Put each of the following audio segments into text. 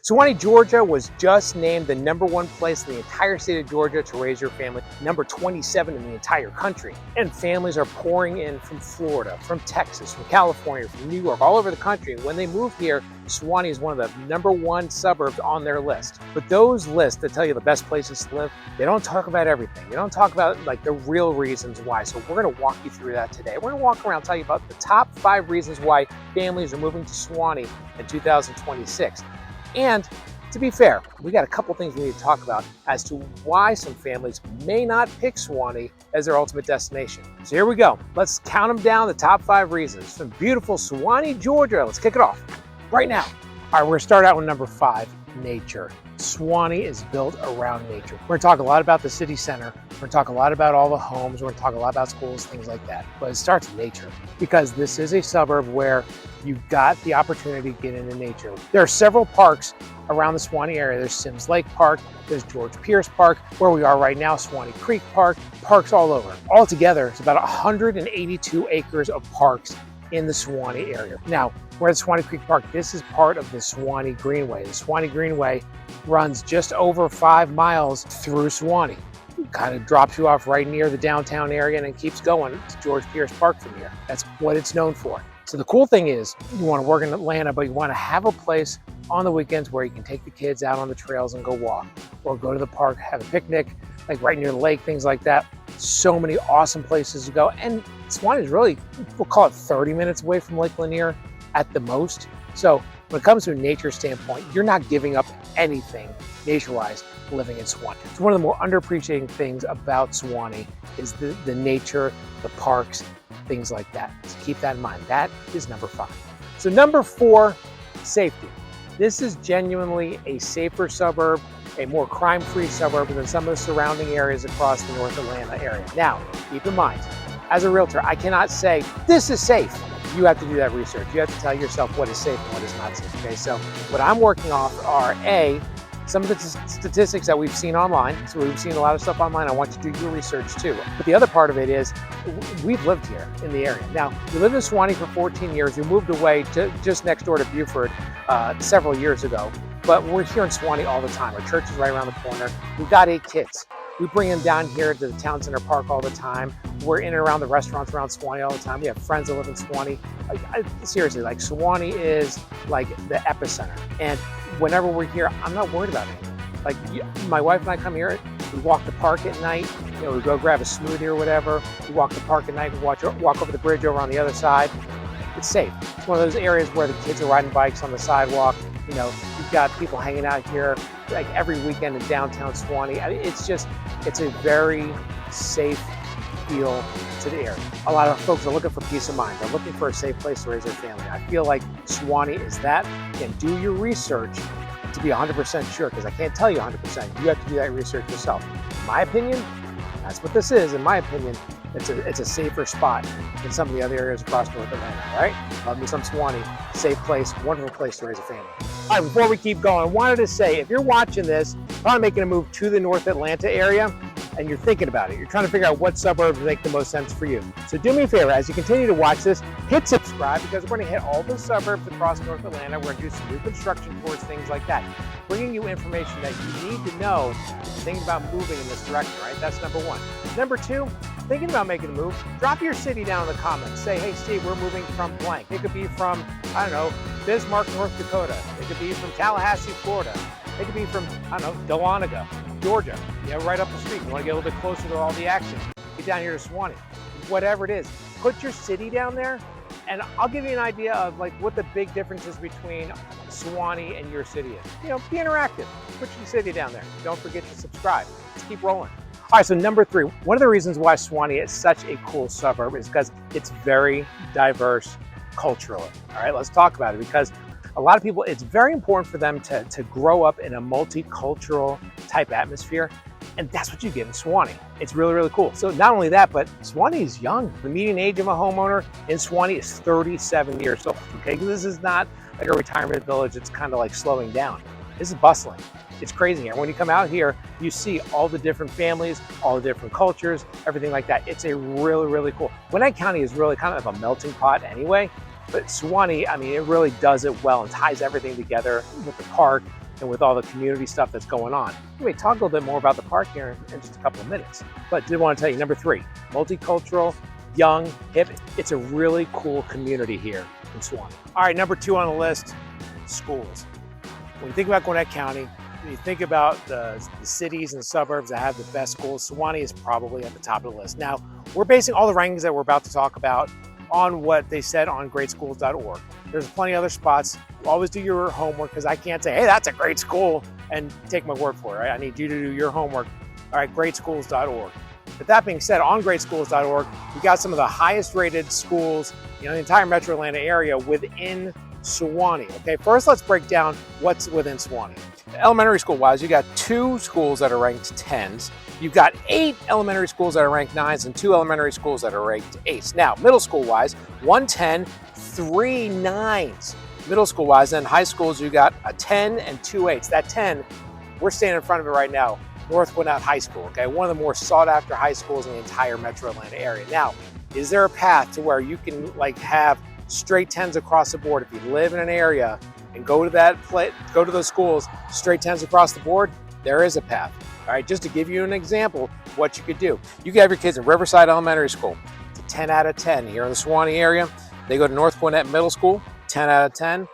Suwanee, Georgia was just named the #1 place in the entire state of Georgia to raise your family, number 27 in the entire country. And families are pouring in from Florida, from Texas, from California, from New York, all over the country. And when they move here, Suwanee is one of the #1 suburbs on their list. But those lists that tell you the best places to live, they don't talk about everything. They don't talk about like the real reasons why. So we're gonna walk you through that today. We're gonna walk around, tell you about the top 5 reasons why families are moving to Suwanee in 2026. And to be fair, we got a couple things we need to talk about as to why some families may not pick Suwanee as their ultimate destination. So here we go. Let's count them down, the top 5 reasons from beautiful Suwanee, Georgia. Let's kick it off right now. All right, we're gonna start out with number 5, nature. Suwanee is built around nature. We're gonna talk a lot about the city center. We're gonna talk a lot about all the homes. We're gonna talk a lot about schools, things like that. But it starts with nature because this is a suburb where you've got the opportunity to get into nature. There are several parks around the Suwanee area. There's Sims Lake Park, there's George Pierce Park, where we are right now, Suwanee Creek Park, parks all over. Altogether, it's about 182 acres of parks in the Suwanee area. Now, we're at Suwanee Creek Park. This is part of the Suwanee Greenway. The Suwanee Greenway runs just over 5 miles through Suwanee. It kind of drops you off right near the downtown area and then keeps going to George Pierce Park from here. That's what it's known for. So the cool thing is, you want to work in Atlanta, but you want to have a place on the weekends where you can take the kids out on the trails and go walk, or go to the park, have a picnic, like right near the lake, things like that. So many awesome places to go. And Suwanee is really, we'll call it 30 minutes away from Lake Lanier at the most. So when it comes to a nature standpoint, you're not giving up anything nature-wise living in Suwanee. It's one of the more underappreciated things about Suwanee is the nature, the parks, things like that. So keep that in mind. That is number 5. So number 4, safety. This is genuinely a safer suburb, a more crime-free suburb than some of the surrounding areas across the North Atlanta area. Now, keep in mind, as a realtor, I cannot say, this is safe. You have to do that research. You have to tell yourself what is safe and what is not safe, okay? So what I'm working off are some of the statistics that we've seen online. So we've seen a lot of stuff online. I want you to do your research too. But the other part of it is we've lived here in the area. Now, we lived in Suwanee for 14 years. We moved away to just next door to Buford several years ago. But we're here in Suwanee all the time. Our church is right around the corner. We've got 8 kids. We bring them down here to the Town Center Park all the time. We're in and around the restaurants around Suwanee all the time. We have friends that live in Suwanee. Seriously, like Suwanee is like the epicenter. And whenever we're here, I'm not worried about anything. Like my wife and I come here, we walk the park at night. You know, we go grab a smoothie or whatever. We walk the park at night. We walk over the bridge over on the other side. It's safe. It's one of those areas where the kids are riding bikes on the sidewalk. You know, you've got people hanging out here like every weekend in downtown Suwanee. It's a very safe feel to the area. A lot of folks are looking for peace of mind. They're looking for a safe place to raise their family. I feel like Suwanee is that. And do your research to be 100% sure, because I can't tell you 100%. You have to do that research yourself. In my opinion, that's what this is. In my opinion, it's a safer spot than some of the other areas across North Atlanta, all right? Love me some Suwanee. Safe place, wonderful place to raise a family. All right, before we keep going, I wanted to say, if you're watching this, probably making a move to the North Atlanta area, and you're thinking about it, you're trying to figure out what suburbs make the most sense for you. So do me a favor, as you continue to watch this, hit subscribe, because we're gonna hit all the suburbs across North Atlanta. We're gonna do some new construction tours, things like that. Bringing you information that you need to know thinking about moving in this direction, right? That's number 1. Number 2, thinking about making a move, drop your city down in the comments. Say, hey Steve, we're moving from blank. It could be from, I don't know, Bismarck, North Dakota. It could be from Tallahassee, Florida. It could be from, I don't know, Dahlonega, Georgia. You know, right up the street. You want to get a little bit closer to all the action. Get down here to Suwanee. Whatever it is, put your city down there, and I'll give you an idea of like what the big differences between Suwanee and your city is. You know, be interactive. Put your city down there. Don't forget to subscribe. Let's keep rolling. All right, so number 3, one of the reasons why Suwanee is such a cool suburb is because it's very diverse culturally. All right, let's talk about it, because a lot of people, it's very important for them to grow up in a multicultural type atmosphere. And that's what you get in Suwanee. It's really, really cool. So not only that, but Suwanee is young. The median age of a homeowner in Suwanee is 37 years old, okay? This is not like a retirement village. It's kind of like slowing down. This is bustling. It's crazy here. When you come out here, you see all the different families, all the different cultures, everything like that. It's a really, really cool. Gwinnett County is really kind of a melting pot anyway. But Suwanee, I mean, it really does it well and ties everything together with the park and with all the community stuff that's going on. We may talk a little bit more about the park here in just a couple of minutes, but did want to tell you, number 3, multicultural, young, hip. It's a really cool community here in Suwanee. All right, number 2 on the list, schools. When you think about Gwinnett County, when you think about the cities and suburbs that have the best schools, Suwanee is probably at the top of the list. Now, we're basing all the rankings that we're about to talk about on what they said on greatschools.org. There's plenty of other spots. Always do your homework, because I can't say, hey, that's a great school, and take my word for it, right? I need you to do your homework. All right, greatschools.org. But that being said, on greatschools.org, we got some of the highest rated schools in the entire metro Atlanta area within Suwanee. Okay, first let's break down what's within Suwanee. Elementary school wise, you got 2 schools that are ranked 10s. You've got 8 elementary schools that are ranked 9s and 2 elementary schools that are ranked 8s. Now, middle school wise, 1 10, 3 9s. Middle school wise, then high schools, you got a 10 and 2 8s. That 10, we're standing in front of it right now, North Gwinnett High School, okay? One of the more sought after high schools in the entire metro Atlanta area. Now, is there a path to where you can have straight 10s across the board? If you live in an area and go to those schools, straight 10s across the board, there is a path. All right, just to give you an example, what you could do. You could have your kids in Riverside Elementary School. It's a 10 out of 10 here in the Suwanee area. They go to North Gwinnett Middle School, 10 out of 10.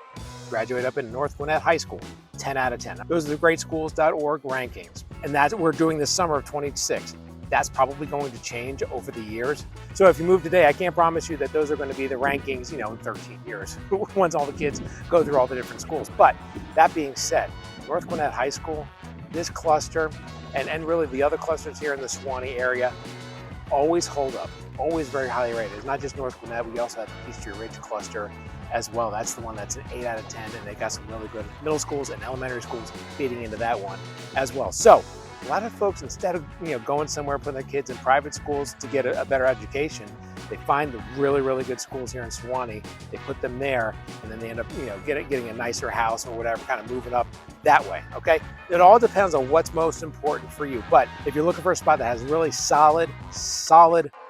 Graduate up in North Gwinnett High School, 10 out of 10. Those are the greatschools.org rankings. And that's what we're doing this summer of 26. That's probably going to change over the years. So if you move today, I can't promise you that those are going to be the rankings, in 13 years, once all the kids go through all the different schools. But that being said, North Gwinnett High School, this cluster, and really the other clusters here in the Suwanee area, always hold up, always very highly rated. It's not just North Gwinnett, we also have the Peachtree Ridge cluster as well. That's the one that's an 8 out of 10, and they got some really good middle schools and elementary schools feeding into that one as well. So a lot of folks, instead of going somewhere, putting their kids in private schools to get a better education, they find the really, really good schools here in Suwanee, they put them there, and then they end up getting a nicer house or whatever, kind of moving up that way. Okay, it all depends on what's most important for you. But if you're looking for a spot that has really solid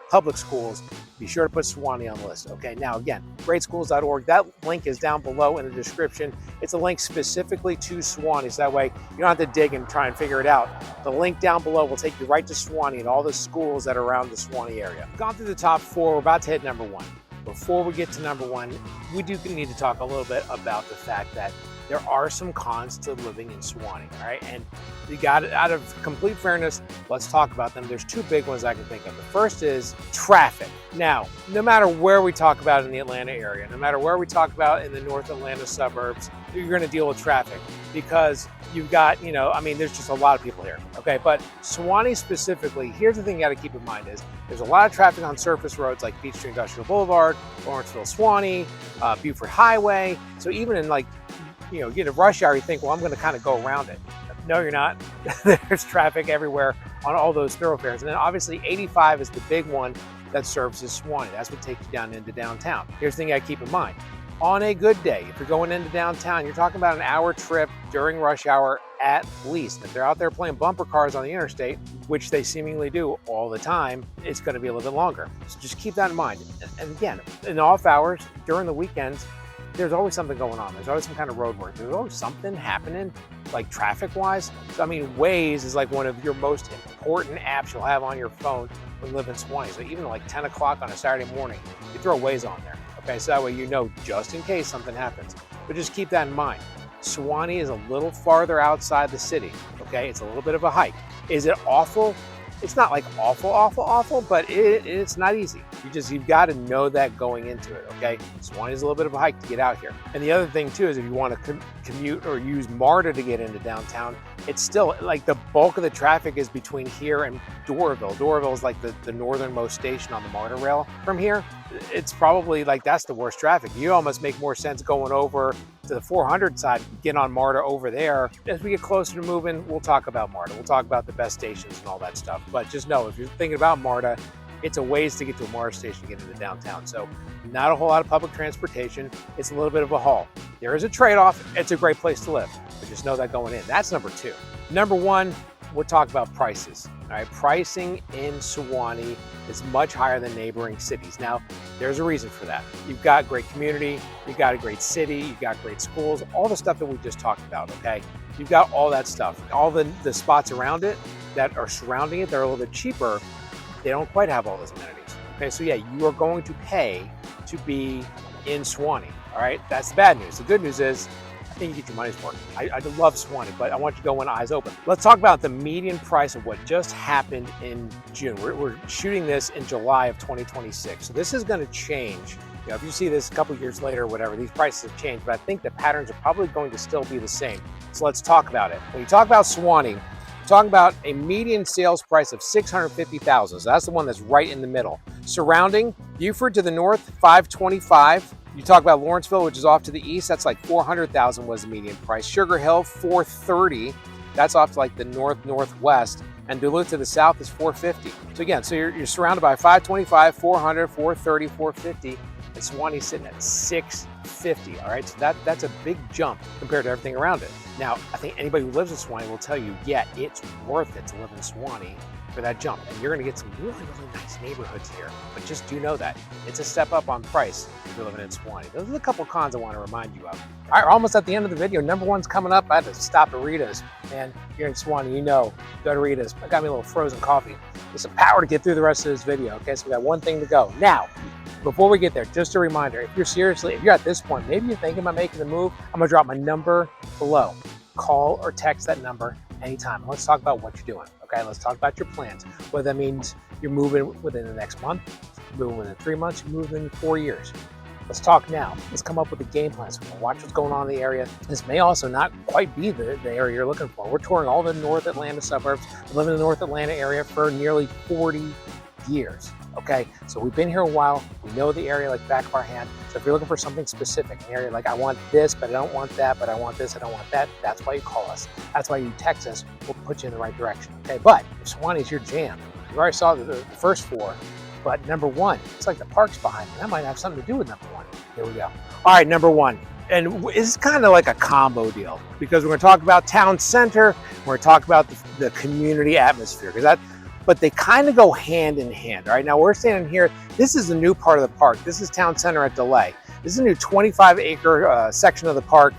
public schools, be sure to put Suwanee on the list. Okay, now again, greatschools.org, that link is down below in the description. It's a link specifically to Suwanee, so that way you don't have to dig and try and figure it out. The link down below will take you right to Suwanee and all the schools that are around the Suwanee area. We've gone through the top 4, we're about to hit number 1. Before we get to number 1, we do need to talk a little bit about the fact that there are some cons to living in Suwanee, all right? And you got it, out of complete fairness, let's talk about them. There's 2 big ones I can think of. The first is traffic. Now, no matter where we talk about in the Atlanta area, no matter where we talk about in the North Atlanta suburbs, you're gonna deal with traffic because you've got, there's just a lot of people here, okay? But Suwanee specifically, here's the thing you gotta keep in mind is there's a lot of traffic on surface roads like Peachtree Industrial Boulevard, Lawrenceville Suwanee, Buford Highway. So even in get a rush hour, you think, well, I'm going to kind of go around it. No, you're not. There's traffic everywhere on all those thoroughfares. And then obviously 85 is the big one that services Suwanee. That's what takes you down into downtown. Here's the thing I keep in mind. On a good day, if you're going into downtown, you're talking about an hour trip during rush hour at least. If they're out there playing bumper cars on the interstate, which they seemingly do all the time, it's going to be a little bit longer. So just keep that in mind. And again, in off hours, during the weekends, there's always something going on. There's always some kind of road work. There's always something happening, like traffic-wise. So, Waze is like one of your most important apps you'll have on your phone when you live in Suwanee. So even like 10 o'clock on a Saturday morning, you throw Waze on there. Okay, so that way just in case something happens. But just keep that in mind. Suwanee is a little farther outside the city, okay? It's a little bit of a hike. Is it awful? It's not like awful, but it's not easy. You've got to know that going into it, okay? Suwanee is a little bit of a hike to get out here. And the other thing too is if you want to commute or use MARTA to get into downtown, it's still like the bulk of the traffic is between here and Doraville. Doraville is like the northernmost station on the MARTA rail. From here, it's probably like that's the worst traffic. You almost make more sense going over to the 400 side, get on MARTA over there. As we get closer to moving, we'll talk about MARTA. We'll talk about the best stations and all that stuff. But just know, if you're thinking about MARTA, it's a ways to get to a MARTA station to get into downtown. So not a whole lot of public transportation. It's a little bit of a haul. There is a trade-off. It's a great place to live, but just know that going in. That's number 2. Number 1, we'll talk about prices. All right, pricing in Suwanee is much higher than neighboring cities. Now, there's a reason for that. You've got great community, you've got a great city, you've got great schools, all the stuff that we just talked about, okay? You've got all that stuff. All the spots around it that are surrounding it, they're a little bit cheaper. They don't quite have all those amenities. Okay, so yeah, you are going to pay to be in Suwanee, all right? That's the bad news. The good news is, I think you get your money's worth. I love Suwanee, but I want you to go in eyes open. Let's talk about the median price of what just happened in June. We're shooting this in July of 2026. So this is gonna change. You know, if you see this a couple years later or whatever, these prices have changed, but I think the patterns are probably going to still be the same. So let's talk about it. When you talk about Suwanee, we're talking about a median sales price of $650,000. So that's the one that's right in the middle. Surrounding, Beaufort to the north, $525,000. You talk about Lawrenceville, which is off to the east, that's like $400,000 was the median price. Sugar Hill, $430,000. That's off to like the northwest. And Duluth to the south is $450,000. So again, so you're surrounded by $525,000, $400,000, $430,000, $450,000. And Suwanee's sitting at $650,000. All right, so that's a big jump compared to everything around it. Now, I think anybody who lives in Suwanee will tell you, yeah, it's worth it to live in Suwanee for that jump. And you're gonna get some really, really nice neighborhoods here. But just do know that it's a step up on price if you're living in Suwanee. Those are the couple cons I wanna remind you of. All right, we're almost at the end of the video. Number one's coming up. I had to stop at Rita's. And you're in Suwanee, you know, go to Rita's. I got me a little frozen coffee. There's some power to get through the rest of this video, okay? So we got one thing to go. Now, before we get there, just a reminder, if you're at this point, maybe you're thinking about making the move, I'm gonna drop my number below. Call or text that number anytime. Let's talk about what you're doing, okay? Let's talk about your plans. Whether that means you're moving within the next month, moving within 3 months, you're moving in 4 years. Let's talk now. Let's come up with a game plan. So we'll watch what's going on in the area. This may also not quite be the area you're looking for. We're touring all the North Atlanta suburbs. We live in the North Atlanta area for nearly 40 years. Okay, so we've been here a while. We know the area like the back of our hand. So if you're looking for something specific, an area like I want this, but I don't want that, but I want this, I don't want that, that's why you call us. That's why you text us. We'll put you in the right direction. Okay, but if Suwanee's your jam, you already saw the first four, but number one, it's like the park's behind me. That might have something to do with number one. Here we go. All right, number one. And it's kind of like a combo deal because we're going to talk about town center. We're going to talk about the community atmosphere but they kind of go hand in hand. All right, now we're standing here. This is the new part of the park. This is town center at Delay. This is a new 25-acre section of the park.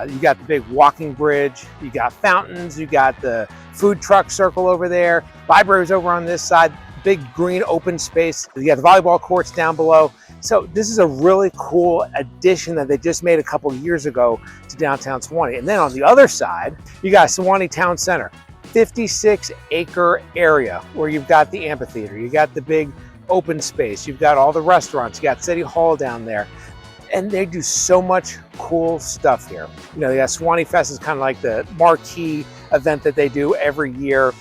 You got the big walking bridge. You got fountains. You got the food truck circle over there. Libraries over on this side. Big green open space. You got the volleyball courts down below. So this is a really cool addition that they just made a couple years ago to downtown Suwanee. And then on the other side, you got Suwanee Town Center. 56-acre area where you've got the amphitheater, you got the big open space, you've got all the restaurants, you got City Hall down there, and they do so much cool stuff here. You know, they got Suwanee Fest is kind of like the marquee event that they do every year,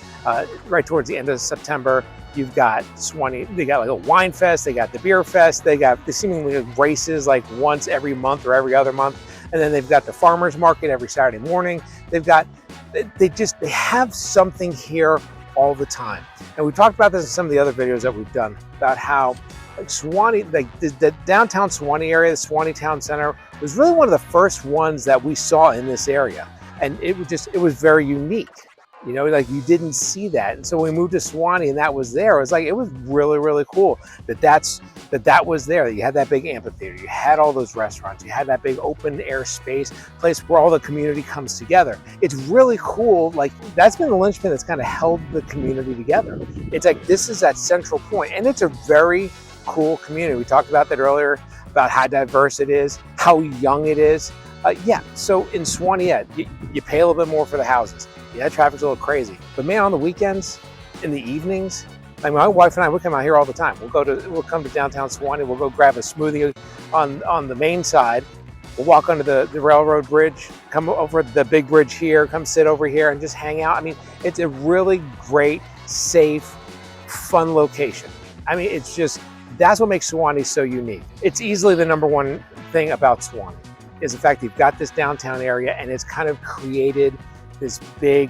right towards the end of September. You've got Suwanee, they got like a wine fest, they got the beer fest, they got the seemingly races like once every month or every other month, and then they've got the farmers market every Saturday morning. They have something here all the time. And we talked about this in some of the other videos that we've done about how like Suwanee, like the downtown Suwanee area, the Suwanee Town Center was really one of the first ones that we saw in this area. And it was very unique. You know, like you didn't see that. And so when we moved to Suwanee and that was there, it was really, really cool that was there. That you had that big amphitheater, you had all those restaurants, you had that big open air space, place where all the community comes together. It's really cool. Like that's been the linchpin that's kind of held the community together. It's like this is that central point, and it's a very cool community. We talked about that earlier about how diverse it is, how young it is. Yeah, so in Suwanee, yeah, you pay a little bit more for the houses. Yeah, traffic's a little crazy. But man, on the weekends, in the evenings, like my wife and I, we come out here all the time. We'll come to downtown Suwanee. We'll go grab a smoothie on the main side. We'll walk under the railroad bridge, come over the big bridge here, come sit over here and just hang out. I mean, it's a really great, safe, fun location. I mean, it's just, that's what makes Suwanee so unique. It's easily the number one thing about Suwanee is the fact that you've got this downtown area and it's kind of created this big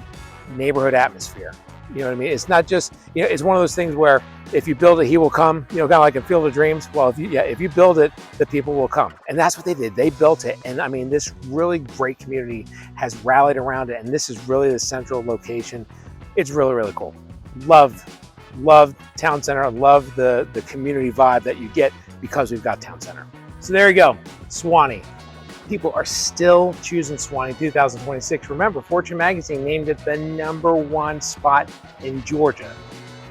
neighborhood atmosphere. You know what I mean? It's not just, you know, it's one of those things where if you build it, he will come, you know, kind of like a Field of Dreams. Well, if you build it, the people will come. And that's what they did. They built it. And I mean, this really great community has rallied around it. And this is really the central location. It's really, really cool. Love town center. Love the community vibe that you get because we've got town center. So there you go, Suwanee. People are still choosing Suwanee 2026. Remember, Fortune magazine named it the #1 spot in Georgia.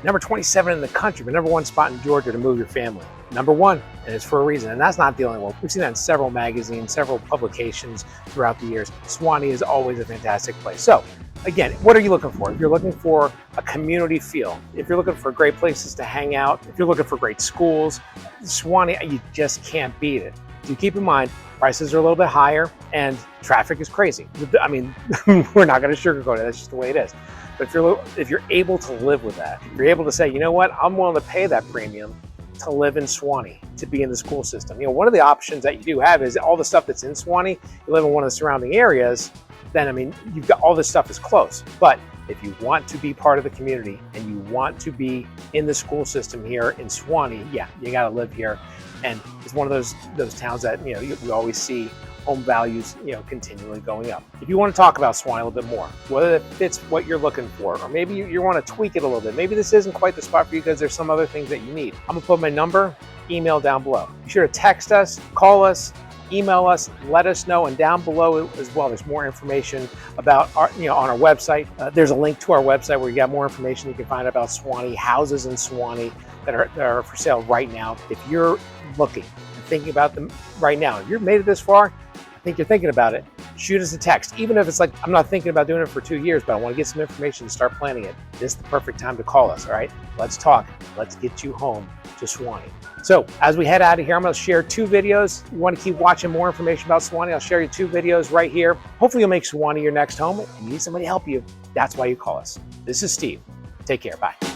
Number 27 in the country, but #1 spot in Georgia to move your family. #1, and it's for a reason. And that's not the only one. We've seen that in several magazines, several publications throughout the years. Suwanee is always a fantastic place. So again, what are you looking for? If you're looking for a community feel, if you're looking for great places to hang out, if you're looking for great schools, Suwanee, you just can't beat it. Do keep in mind, prices are a little bit higher and traffic is crazy. I mean, we're not going to sugarcoat it. That's just the way it is. But if you're able to live with that, if you're able to say, you know what, I'm willing to pay that premium to live in Suwanee, to be in the school system. You know, one of the options that you do have is all the stuff that's in Suwanee, you live in one of the surrounding areas, then, I mean, you've got all this stuff is close. But if you want to be part of the community and you want to be in the school system here in Suwanee, yeah, you got to live here. And it's one of those towns that, you know, we always see home values, you know, continually going up. If you want to talk about Suwanee a little bit more, whether it fits what you're looking for, or maybe you want to tweak it a little bit, maybe this isn't quite the spot for you because there's some other things that you need. I'm gonna put my number, email down below. Be sure to text us, call us, email us, let us know, and down below as well, there's more information about our, you know, on our website. There's a link to our website where you got more information you can find about Suwanee, houses in Suwanee that are for sale right now. If you're looking and thinking about them right now, if you've made it this far, I think you're thinking about it, shoot us a text. Even if it's like, I'm not thinking about doing it for 2 years, but I want to get some information and start planning it. This is the perfect time to call us, all right? Let's talk. Let's get you home to Suwanee. So as we head out of here, I'm going to share 2 videos. You want to keep watching more information about Suwanee, I'll share you 2 videos right here. Hopefully you'll make Suwanee your next home. If you need somebody to help you, that's why you call us. This is Steve. Take care. Bye.